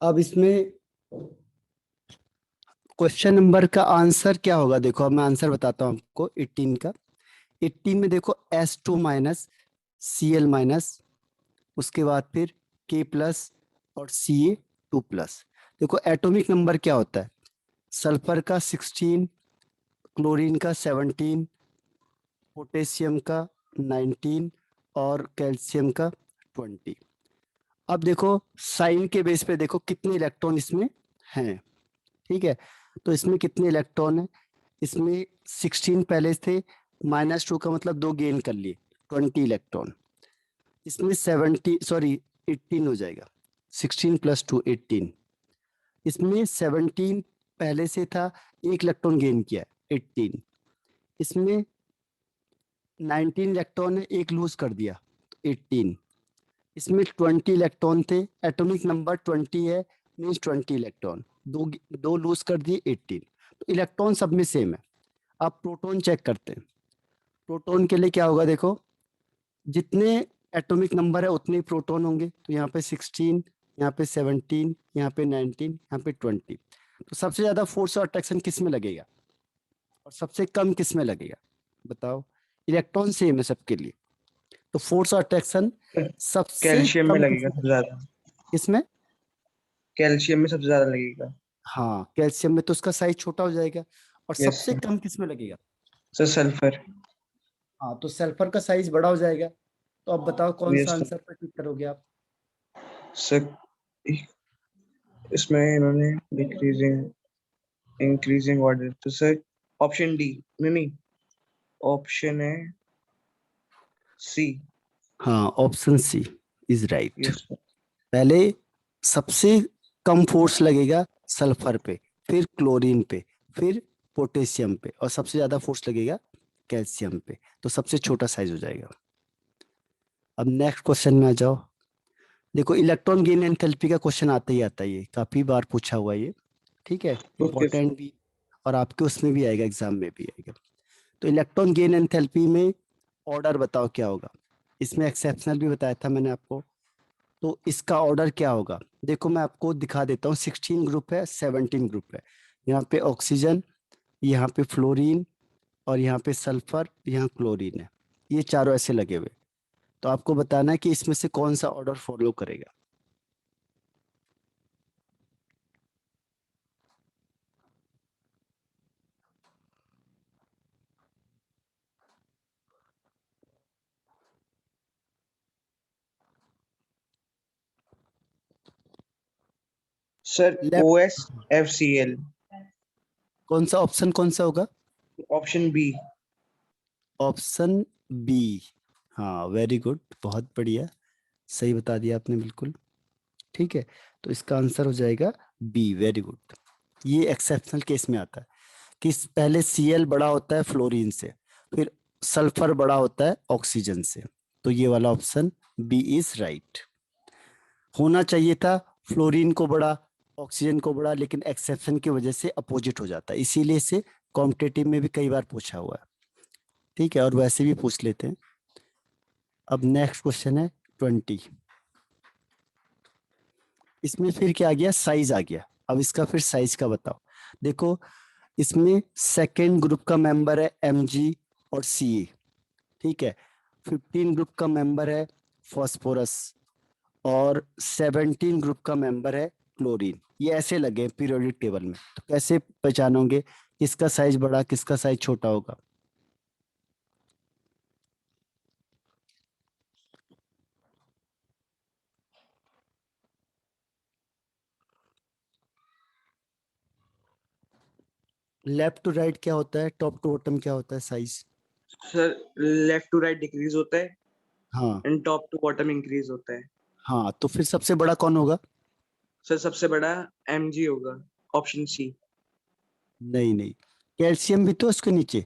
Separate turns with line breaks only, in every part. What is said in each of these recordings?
अब इसमें question number का आंसर क्या होगा? देखो अब मैं आंसर बताता हूँ आपको 18 का। 18 में देखो S2 माइनस Cl माइनस, उसके बाद फिर K प्लस और Ca2 प्लस। देखो एटॉमिक नंबर क्या होता है? सल्फर का 16, क्लोरीन का 17, पोटेशियम का 19 और कैल्शियम का 20। अब देखो साइन के बेस पे देखो कितने इलेक्ट्रॉन इसमें हैं। ठीक है, तो इसमें कितने इलेक्ट्रॉन है? इसमें 16 पहले थे, -2 का मतलब 2 गेन कर लिए, 20 इलेक्ट्रॉन। इसमें 70 सॉरी 18 हो जाएगा, 16 + 2 18। इसमें 17 पहले से था, 1 इलेक्ट्रॉन गेन किया 18। इसमें 19 इलेक्ट्रॉन है, 1 लूज कर दिया 18। इसमें 20 इलेक्ट्रॉन थे, एटॉमिक नंबर 20 है, मीन्स 20 इलेक्ट्रॉन, दो दो लूज कर दिए 18। तो इलेक्ट्रॉन सब में सेम है। अब प्रोटॉन चेक करते हैं। प्रोटॉन के लिए क्या होगा? देखो जितने एटॉमिक नंबर है उतने ही प्रोटॉन होंगे, तो यहाँ पे 16, यहाँ पे 17, यहाँ पे 19, यहाँ पे 20। तो सबसे ज्यादा फोर्स और अट्रैक्शन किस में लगेगा और सबसे कम किस में लगेगा? बताओ। इलेक्ट्रॉन सेम है सबके लिए, तो फोर्स और अट्रैक्शन सबसे
कैल्शियम में
कम
लगेगा
किसमें
सबसे
लगेगा?
ज्यादा।
किसमें?
कैल्शियम में सबसे ज्यादा लगेगा।
हाँ, कैल्शियम में, तो उसका साइज छोटा हो जाएगा। और
यस
सबसे कम किस में लगेगा?
Sir, sulphur.
हाँ, तो सल्फर का साइज बड़ा हो जाएगा। तो अब बताओ कौन सा
यस सर।
आंसर पर टिक करोगे आप?
सर इसमें इन्होंने डिक्रीजिंग इंक्रीजिंग ऑर्डर, तो सर ऑप्शन डी। नहीं नहीं, ऑप्शन है सी।
हाँ, option C is right.
Yes sir.
पहले सबसे कम फोर्स लगेगा सल्फर पे, फिर क्लोरीन पे, फिर पोटेशियम पे, और सबसे ज्यादा फोर्स लगेगा कैल्शियम पे। तो सबसे छोटा साइज हो जाएगा। अब नेक्स्ट क्वेश्चन में आ जाओ। देखो इलेक्ट्रॉन गेन एंथैल्पी का क्वेश्चन आता ही आता है, ये काफी बार पूछा हुआ है ये। ठीक है,
ओके सर।
इंपॉर्टेंट भी, और आपके उसमें भी आएगा, एग्जाम में भी आएगा। तो इलेक्ट्रॉन गेन एंथैल्पी में ऑर्डर बताओ क्या होगा? इसमें एक्सेप्शनल भी बताया था मैंने आपको। तो इसका ऑर्डर क्या होगा? देखो मैं आपको दिखा देता हूँ। 16 ग्रुप है, 17 ग्रुप है। यहाँ पे ऑक्सीजन, यहाँ पे फ्लोरीन, और यहाँ पे सल्फर, यहाँ क्लोरीन है। ये चारों ऐसे लगे हुए। तो आपको बताना है कि इसमें से कौन सा ऑर्डर फॉलो करेगा।
Sir O
left,
S F C L.
कौन सा ऑप्शन कौन सा होगा?
Option B.
Option B. हाँ, वेरी गुड, बहुत बढ़िया, सही बता दिया आपने बिल्कुल। ठीक है, तो इसका आंसर हो जाएगा बी। Very good. ये एक्सेप्शनल केस में आता है कि पहले Cl बड़ा होता है फ्लोरीन से, फिर सल्फर बड़ा होता है ऑक्सीजन से। तो ये वाला ऑप्शन बी इज राइट। होना चाहिए था फ्लोरीन को बड़ा, ऑक्सीजन को बड़ा, लेकिन एक्सेप्शन की वजह से अपोजिट हो जाता है, इसीलिए इसे कॉम्पिटेटिव में भी कई बार पूछा हुआ है। ठीक है, और वैसे भी पूछ लेते हैं। अब नेक्स्ट क्वेश्चन है 20। इसमें फिर क्या आ गया? साइज आ गया। अब इसका फिर साइज का बताओ। देखो इसमें सेकेंड ग्रुप का मेंबर है Mg और Ca। ठीक है, 15 ग्रुप का मेंबर है फॉस्फोरस, और 17 ग्रुप का मेंबर है क्लोरीन। ये ऐसे लगे पीरियोडिक टेबल में, तो कैसे पहचानोगे किसका साइज बड़ा किसका साइज छोटा होगा? लेफ्ट टू राइट क्या होता है, टॉप टू बॉटम क्या होता है size?
Sir left to right decrease होता है
हाँ।
And top to bottom increase होता है।
हाँ, तो फिर सबसे बड़ा कौन होगा?
सर सबसे बड़ा एम जी होगा। Option C.
नहीं नहीं, कैल्शियम भी तो उसके नीचे।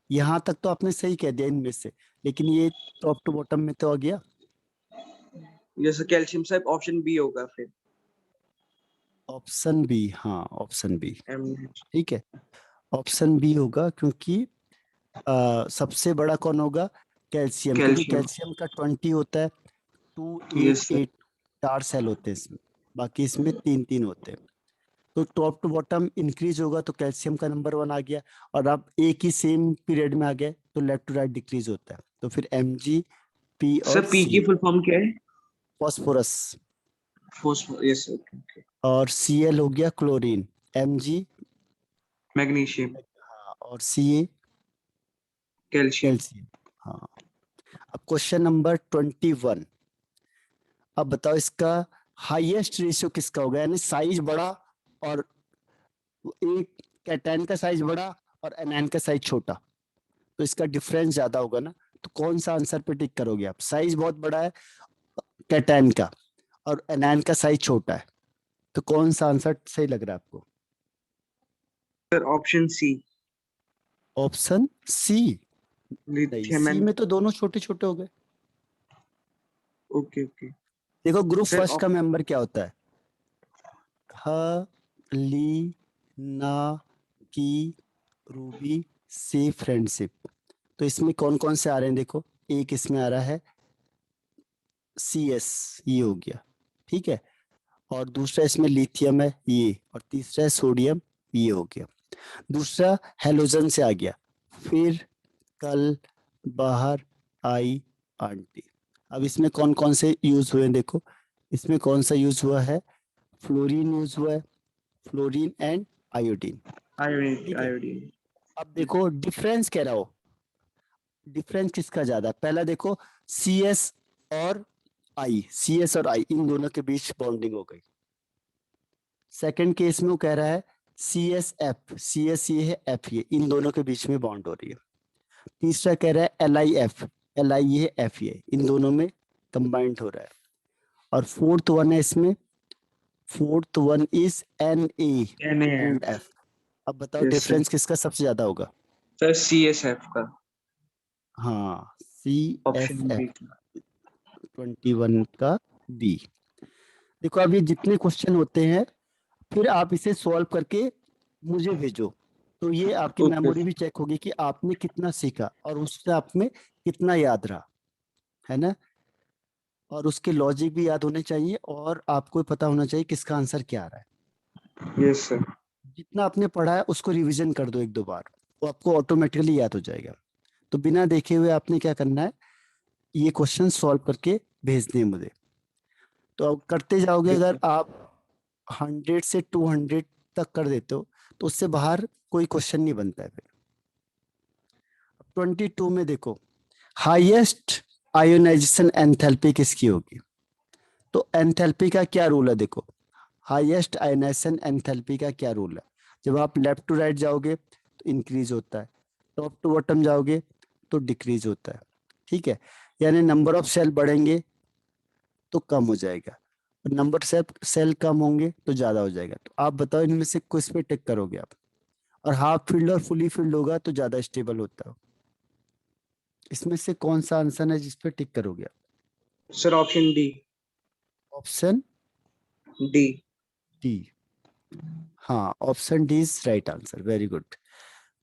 यहाँ तक तो आपने सही कह दिया इनमें से, लेकिन ये टॉप टू बॉटम में तो आ गया।
जैसे कैल्शियम साहब ऑप्शन बी होगा फिर।
ऑप्शन बी, हाँ ऑप्शन बी।
एम।
ठीक है, ऑप्शन बी होगा, क्योंकि सबसे बड़ा कौन होगा? कैल्शियम, क्योंकि
कैल्शियम।
कैल्शियम का 20 होता है,
यस सर।
288, 4 सेल होते हैं इसमें। बाकी इसमें 3-3 होते हैं। तो टॉप टू बॉटम इंक्रीज होगा तो कैल्शियम का नंबर 1 आ गया, और अब एक ही सेम पीरियड में आ गया तो लेफ्ट टू राइट डिक्रीज होता है। तो फिर Mg, P और
सर पी की
Ca।
फुल फॉर्म क्या है?
Phosphorus.
Phosphorus, yes, okay okay.
और Cl हो गया क्लोरीन। Mg,
magnesium.
हाँ, और Ca
कैल्शियम।
कैल्शियम। हाँ। अब क्वेश्चन नंबर 21। अब बताओ इसका हाईएस्ट रेशियो किसका होगा, यानी साइज बड़ा और एक कैटायन का साइज बड़ा और एनायन का साइज छोटा, तो इसका डिफरेंस ज्यादा होगा ना। तो कौन सा आंसर पे टिक करोगे आप? साइज बहुत बड़ा है कैटायन का और एनायन का साइज छोटा है, तो कौन सा आंसर सही लग रहा है आपको?
Sir option C,
option C. नहीं,
लिथियम
सी
एंड,
में तो दोनों छोटे छोटे हो गए।
Okay okay.
देखो ग्रुप
सर
फर्स्ट का मेंबर क्या होता है? ह, ली, ना, की, रूबी, सी, फ्रेंडशिप। तो इसमें कौन कौन से आ रहे हैं देखो। एक इसमें आ रहा है CS, ये हो गया, ठीक है। और दूसरा इसमें लिथियम है ये, और तीसरा है सोडियम, ये हो गया। दूसरा हेलोजन से आ गया। फिर कल, बाहर, आई, आंटी। अब इसमें कौन कौन से यूज हुए हैं देखो। इसमें कौन सा यूज हुआ है? फ्लोरीन यूज हुआ है, फ्लोरीन एंड आयोडीन।
आयोडीन,
ठीक है।
आयोडीन।
अब देखो डिफरेंस कह रहा हो, डिफरेंस किसका ज्यादा? पहला देखो CS और CS और आई इन दोनों के बीच बॉन्डिंग हो गई। सेकंड केस में वो कह रहा है CSF, CS ये है, F ये, इन दोनों के बीच में बॉन्ड हो रही है। तीसरा कह रहा है LIF, LI ये है, F ये, इन दोनों में कंबाइंड हो रहा है। और फोर्थ वन है इसमें, fourth one is Na and
NaF।
F। अब बताओ
यस सर।
डिफरेंस किसका सबसे ज्यादा होगा?
सर CSF का।
हाँ,
ऑप्शन
CSF,
बी।
21 का B। देखो अब ये जितने क्वेश्चन होते हैं फिर आप इसे सॉल्व करके मुझे भेजो, तो ये आपकी
ओके।
मेमोरी भी चेक होगी कि आपने कितना सीखा और उससे आप में कितना याद रहा, है ना। और उसके लॉजिक भी याद होने चाहिए और आपको पता होना चाहिए किसका आंसर क्या आ रहा है।
Yes sir.
जितना आपने पढ़ा है उसको रिवीजन कर दो 1-2 बार, वो आपको ऑटोमेटिकली याद हो जाएगा। तो बिना देखे हुए आपने क्या करना है, ये क्वेश्चन सॉल्व करके भेजने हैं मुझे। तो अब करते जाओगे,
यस
अगर
सर।
आप 100 से 200 तक कर देते हो तो उससे बाहर कोई क्वेश्चन नहीं बनता है फिर। 22 में देखो हाईएस्ट आयोनाइजेशन एंथैल्पी किसकी होगी? तो एंथैल्पी का क्या रूल है देखो, हाईएस्ट आयोनाइजेशन एंथैल्पी का क्या रूल है? जब आप लेफ्ट टू राइट जाओगे तो इंक्रीज होता है, टॉप टू बॉटम जाओगे तो डिक्रीज होता है, ठीक है। यानी नंबर ऑफ सेल बढ़ेंगे तो कम हो जाएगा, और नंबर सेल कम होंगे तो ज्यादा हो जाएगा। तो आप बताओ इनमें से किस पे टिक करोगे आप? और हाफ फील्ड और फुली फील्ड होगा तो ज्यादा स्टेबल होता है। इसमें से कौन सा आंसर है जिस पे टिक करोगे आप?
Sir option D.
Option
D.
D. हाँ, option D is right answer, very good.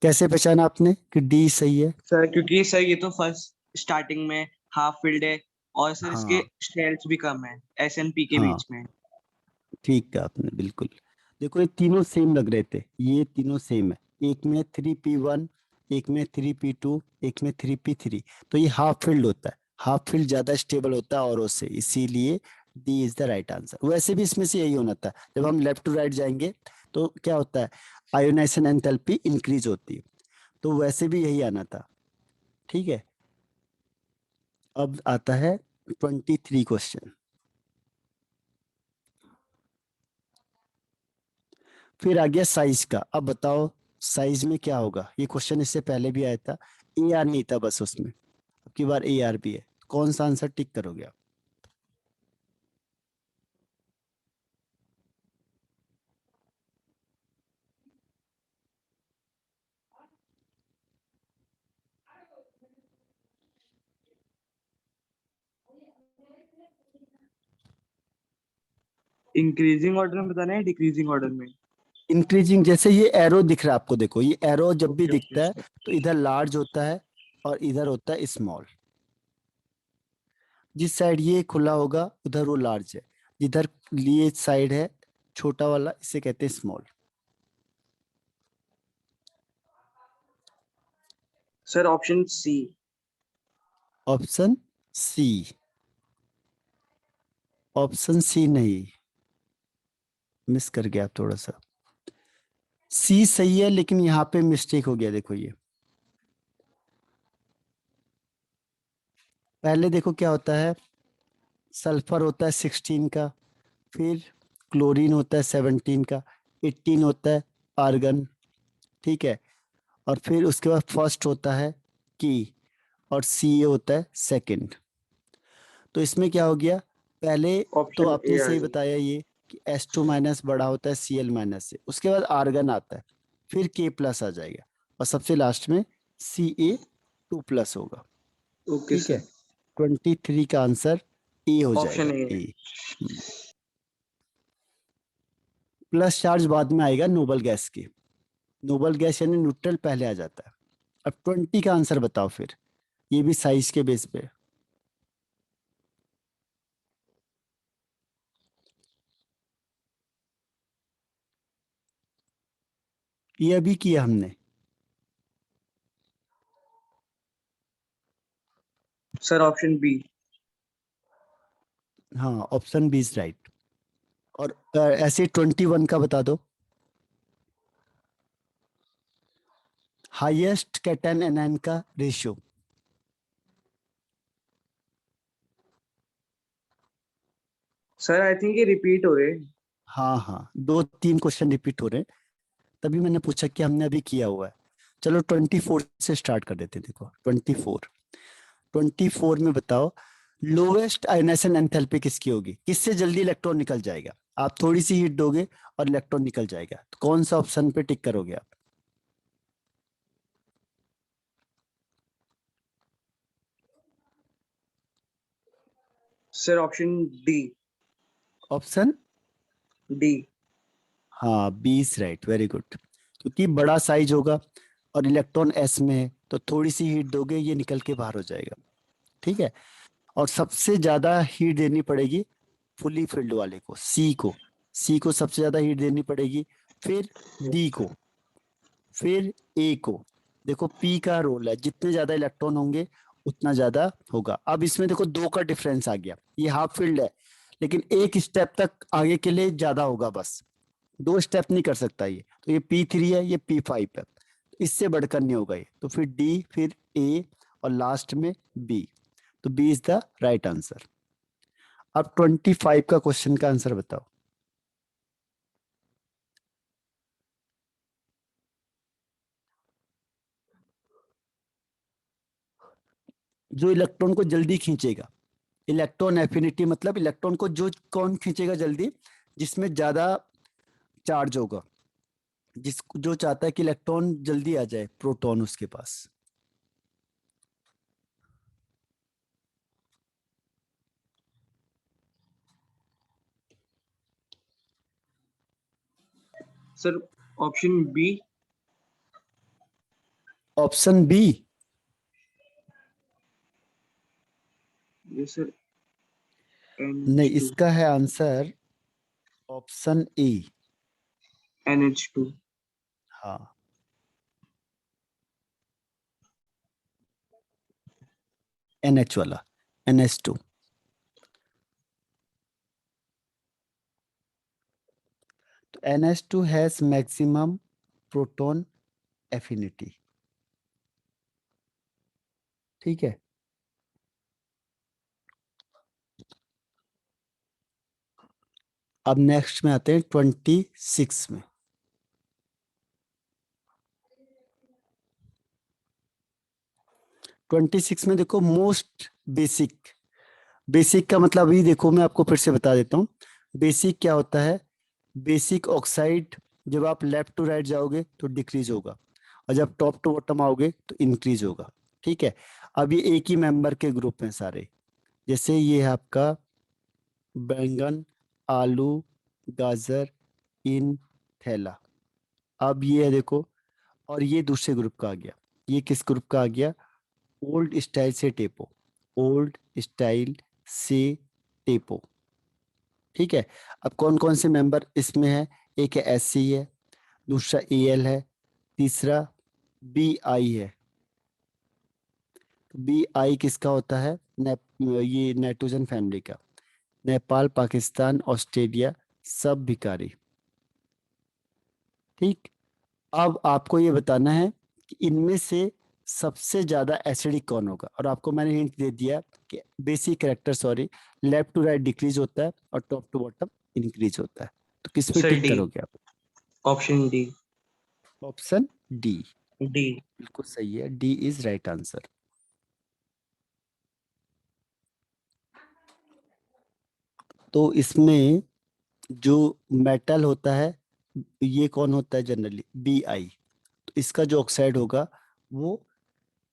कैसे पहचाना आपने कि डी सही है?
सर क्योंकि सर ये तो फर्स्ट स्टार्टिंग में हाफ फील्ड है, और सर इसके
हाँ
स्टेल्स भी कम है SNP के
हाँ,
बीच में।
ठीक है आपने बिल्कुल। देखो ये तीनों सेम लग रहे थे, ये तीनों सेम है। एक में 3p1, एक में 3p2, एक में 3p3। तो ये हाफ फील्ड होता है, हाफ फील्ड ज्यादा स्टेबल होता है और से, इसीलिए D is the right answer. वैसे भी इसमें से यही होना था, जब हम लेफ्ट टू राइट जाएंगे तो क्या होता है, आयोनाइजेशन एंथैल्पी इंक्रीज होती है, तो वैसे भी यही आना था, ठीक है। अब आता है 23 क्वेश्चन। फिर आ गया साइज का। अब बताओ साइज में क्या होगा, ये क्वेश्चन इससे पहले भी आया था। AR नहीं था बस उसमें, अब की बार AR भी है। कौन सा आंसर टिक करोगे आप?
इंक्रीजिंग ऑर्डर में बताना है, डिक्रीजिंग ऑर्डर में?
इंक्रीजिंग, जैसे ये एरो दिख रहा है आपको, देखो ये एरो जब भी
ओके ओके
दिखता है
सर।
तो इधर लार्ज होता है और इधर होता है स्मॉल। जिस साइड ये खुला होगा उधर वो लार्ज है, जिधर लिए साइड है छोटा वाला, इसे कहते हैं small.
Sir option C.
Option C? Option C नहीं, मिस कर गया आप थोड़ा सा। सी सही है, लेकिन यहाँ पे मिस्टेक हो गया। देखो ये पहले देखो क्या होता है, सल्फर होता है 16 का, फिर क्लोरीन होता है 17 का, 18 होता है आर्गन, ठीक है, और फिर उसके बाद फर्स्ट होता है की, और सी होता है सेकंड। तो इसमें क्या हो गया, पहले तो
ऑप्शन ए
आपने
आ
सही
गई।
बताया ये कि S2 माइनस बड़ा होता है Cl माइनस से, उसके बाद आर्गन आता है, फिर K प्लस आ जाएगा, और सबसे लास्ट में Ca2 प्लस होगा।
ओके
ठीक है,
सर।
23 का आंसर ए हो
ऑप्शन
जाएगा,
ए है।
ए। प्लस चार्ज बाद में आएगा नोबल गैस के, नोबल गैस यानी न्यूट्रल पहले आ जाता है। अब 20 का आंसर बताओ फिर, ये भी साइज के बेस पे। ये अभी किया हमने।
Sir option B.
हाँ, ऑप्शन बी इज राइट। और ऐसे 21 का बता दो। हाईएस्ट कैटन एनायन का रेशियो।
सर आई थिंक ये रिपीट हो रहे हैं।
हाँ हाँ, 2-3 क्वेश्चन रिपीट हो रहे हैं, तभी मैंने पूछा कि हमने अभी किया हुआ है। चलो 24 से स्टार्ट कर देते हैं। देखो 24 में बताओ, लोवेस्ट आयोनाइजेशन एंथैल्पी किसकी होगी, किससे जल्दी इलेक्ट्रॉन निकल जाएगा। आप थोड़ी सी हीट दोगे और इलेक्ट्रॉन निकल जाएगा, तो कौन सा ऑप्शन पे टिक करोगे आप।
Sir option D.
Option
D.
हाँ, 20 राइट, वेरी गुड। क्योंकि बड़ा साइज होगा और इलेक्ट्रॉन एस में है, तो थोड़ी सी हीट दोगे ये निकल के बाहर हो जाएगा। ठीक है, और सबसे ज्यादा हीट देनी पड़ेगी फुली फिल्ड वाले को, सी को सबसे ज्यादा हीट देनी पड़ेगी, फिर डी को, फिर ए को। देखो पी का रोल है, जितने ज्यादा इलेक्ट्रॉन होंगे उतना ज्यादा होगा। अब इसमें देखो दो का डिफरेंस आ गया, ये हाफ फील्ड है, लेकिन एक स्टेप तक आगे के लिए ज्यादा होगा बस, 2 स्टेप नहीं कर सकता ये। तो ये P3 है, ये P5 है, इससे बढ़कर नहीं होगा ये। तो फिर डी, फिर ए, और लास्ट में बी। तो B is the right answer. अब 25 का क्वेश्चन का आंसर बताओ। जो इलेक्ट्रॉन को जल्दी खींचेगा, इलेक्ट्रॉन एफिनिटी मतलब इलेक्ट्रॉन को जो कौन खींचेगा जल्दी, जिसमें ज्यादा चार्ज होगा, जिस जो चाहता है कि इलेक्ट्रॉन जल्दी आ जाए, प्रोटॉन उसके पास।
Sir option B.
Option B?
ये सर
नहीं,
NH2।
इसका है आंसर ऑप्शन ए।
NH2।
हाँ, NH वाला, NH2। तो NH2 has maximum proton affinity. ठीक है, अब नेक्स्ट में आते हैं 26 में। 26 में देखो मोस्ट बेसिक, बेसिक का मतलब अभी देखो मैं आपको फिर से बता देता हूँ। बेसिक क्या होता है, बेसिक ऑक्साइड जब आप लेफ्ट टू राइट जाओगे तो डिक्रीज होगा, और जब टॉप टू बॉटम आओगे तो इंक्रीज होगा। ठीक है, अब ये एक ही मेंबर के ग्रुप हैं सारे, जैसे ये है आपका बैंगन, आलू, गाजर, इन, थैला। अब ये है देखो, और ये दूसरे ग्रुप का आ गया। ये किस ग्रुप का आ गया, ओल्ड स्टाइल से टेपो, ओल्ड स्टाइल से टेपो। ठीक है। अब कौन कौन से मेंबर इसमें है, एक है SC है, दूसरा AL है, तीसरा BI है। तो BI किसका होता है, ये नाइट्रोजन फैमिली का, नेपाल, पाकिस्तान, ऑस्ट्रेलिया, सब भिखारी। ठीक। अब आपको ये बताना है कि इनमें से सबसे ज्यादा एसिडिक कौन होगा, और आपको मैंने हिंट दे दिया कि basic character, sorry, left to right decrease होता है और टॉप टू बॉटम इंक्रीज होता है। तो किस पे
सर
टिक
डी,
करोगे आप?
Option D.
Option D
D.
बिल्कुल सही है, डी इज राइट आंसर। तो इसमें जो मेटल होता है, ये कौन होता है जनरली, BI। तो इसका जो ऑक्साइड होगा वो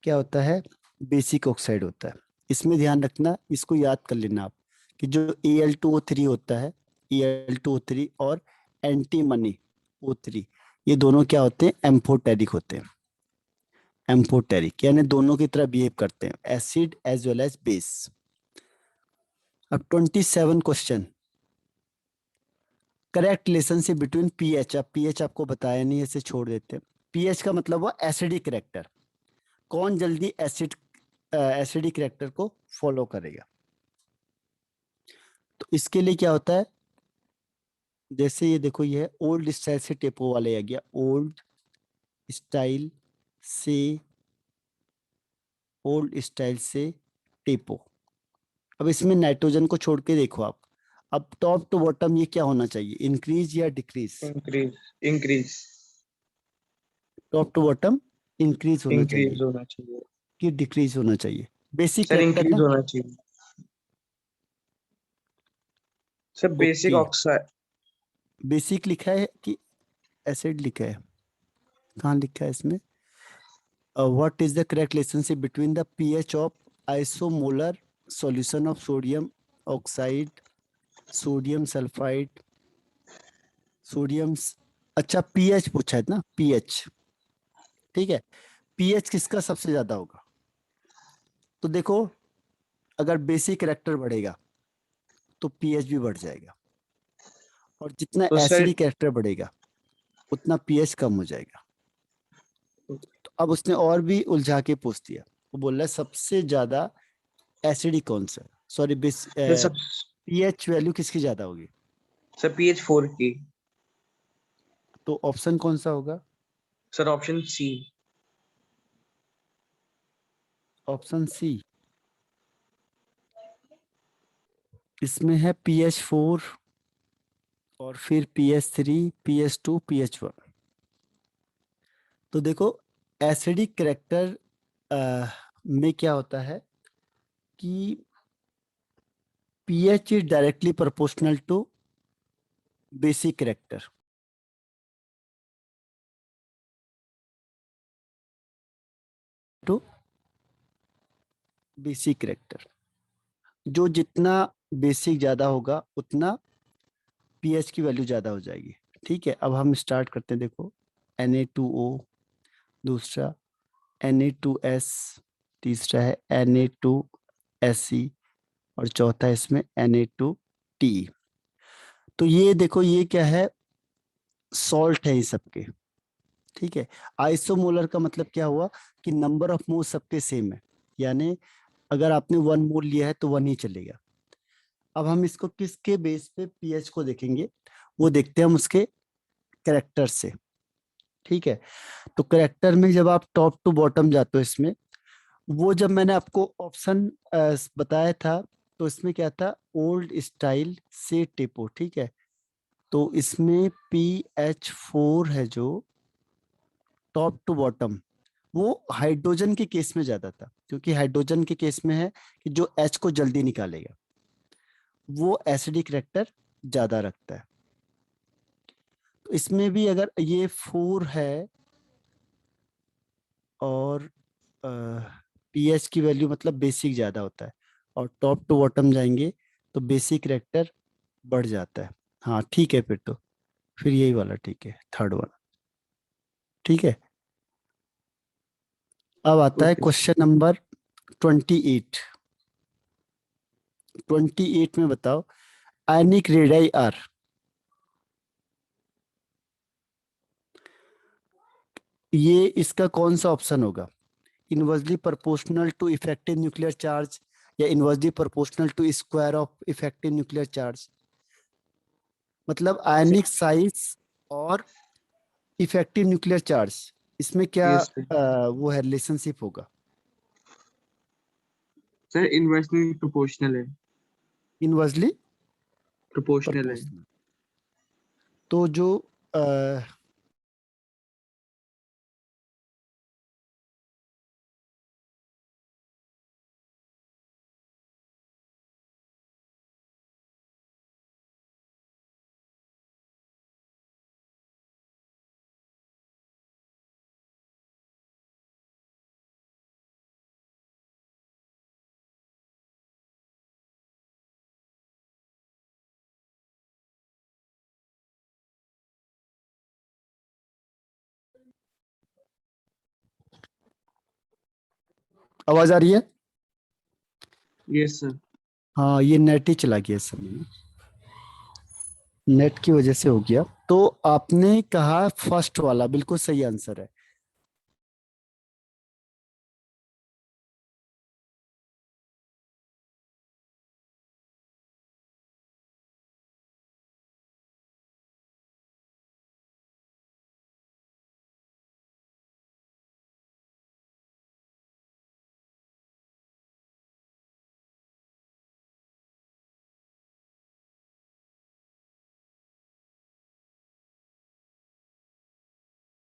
क्या होता है, बेसिक ऑक्साइड होता है। इसमें ध्यान रखना, इसको याद कर लेना आप, कि जो Al2O3 होता है, Al2O3 और एंटीमनी O3, ये दोनों क्या होते हैं, एम्फोटेरिक होते हैं। एम्फोटेरिक यानी दोनों की तरह बिहेव करते हैं, acid as well as base. अब 27 question, correct relationship between pH. अब पीएच आपको बताया नहीं, ऐसे छोड़ देते हैं। पीएच का मतलब हुआ एसिडिक करेक्टर, कौन जल्दी एसिडिक करेक्टर को फॉलो करेगा। तो इसके लिए क्या होता है, जैसे ये देखो, ये है ओल्ड स्टाइल से टेपो वाले आ गया, ओल्ड स्टाइल से, ओल्ड स्टाइल से टेपो। अब इसमें नाइट्रोजन को छोड़ के देखो आप, अब टॉप टू बॉटम ये क्या होना चाहिए, इंक्रीज या decrease?
Increase. Increase.
Top to bottom increase होना चाहिए
इंक्रीज होना चाहिए।
कि डिक्रीज होना चाहिए? बेसिक
सर
करेक्टर
इंक्रीज
ना।
होना चाहिए। Sir basic
okay,
oxide.
Basic लिखा है कि एसिड लिखा है, कहाँ लिखा है इसमें? What is the correct relationship between the pH of isomolar solution of sodium oxide, sodium sulphide, sodium, अच्छा पीएच पूछा है ना, पीएच। ठीक है, पीएच किसका सबसे ज्यादा होगा? तो देखो, अगर बेसिक कैरेक्टर बढ़ेगा तो पीएच भी बढ़ जाएगा, और जितना
तो सर,
एसिडिक कैरेक्टर बढ़ेगा उतना पीएच कम हो जाएगा। तो अब उसने और भी उलझा के पूछ दिया, वो बोल रहा है सबसे ज्यादा एसिडिक कौन सा, सॉरी,
सर सब,
पीएच वैल्यू किसकी ज्यादा होगी?
सर pH 4 की।
तो ऑप्शन कौन सा होगा?
Sir option C.
Option C, इसमें है pH 4 और फिर pH 3, pH 2, pH 1। तो देखो, एसिडिक करेक्टर में क्या होता है कि pH is directly proportional to basic character, to basic character. जो जितना बेसिक ज्यादा होगा उतना पीएच की वैल्यू ज्यादा हो जाएगी। ठीक है, अब हम स्टार्ट करते हैं। देखो, Na2O, दूसरा Na2S, तीसरा है Na2SC, और चौथा है इसमें Na2T। तो ये देखो, ये क्या है, सॉल्ट है ये सबके। ठीक है, आइसोमोलर का मतलब क्या हुआ कि नंबर ऑफ मोल सबके सेम है, यानी अगर आपने 1 मोल लिया है तो 1 ही चलेगा। अब हम इसको किसके बेस पे पीएच को देखेंगे, वो देखते हैं हम उसके कैरेक्टर से। ठीक है, तो कैरेक्टर में जब आप टॉप टू बॉटम जाते हो इसमें, वो जब मैंने आपको ऑप्शन बताया था, तो इसमें क्या था, ओल्ड स्टाइल से टेपो। ठीक है, तो इसमें pH 4 है जो टॉप टू बॉटम, वो हाइड्रोजन के केस में ज्यादा था, क्योंकि हाइड्रोजन के केस में है कि जो H को जल्दी निकालेगा, वो एसिडिक कैरेक्टर ज्यादा रखता है। तो इसमें भी अगर ये 4 है और पीएच की वैल्यू मतलब बेसिक ज्यादा होता है, और टॉप टू बॉटम जाएंगे तो बेसिक कैरेक्टर बढ़ जाता है। हाँ ठीक है, फिर तो फिर यही वाला ठीक है, थर्ड वन। ठीक है, अब आता है
ओके सर।
Question number 28। 28 में बताओ, आयनिक रेडियाई आर। ये इसका कौन सा ऑप्शन होगा? Inversely proportional to effective nuclear charge या inversely proportional to square of effective nuclear charge? मतलब आयनिक साइज और इफेक्टिव न्यूक्लियर चार्ज, इसमें क्या
यस सर।
वो है रिलेशनशिप होगा?
सर इनवर्सली प्रोपोर्शनल है।
इनवर्सली
प्रोपोर्शनल है।
प्रोपोर्शनल। तो जो अ, आवाज आ रही है?
Yes sir.
हाँ, ये नेट ही चला गया इस समय, नेट की वजह से हो गया। तो आपने कहा फर्स्ट वाला बिल्कुल सही आंसर है।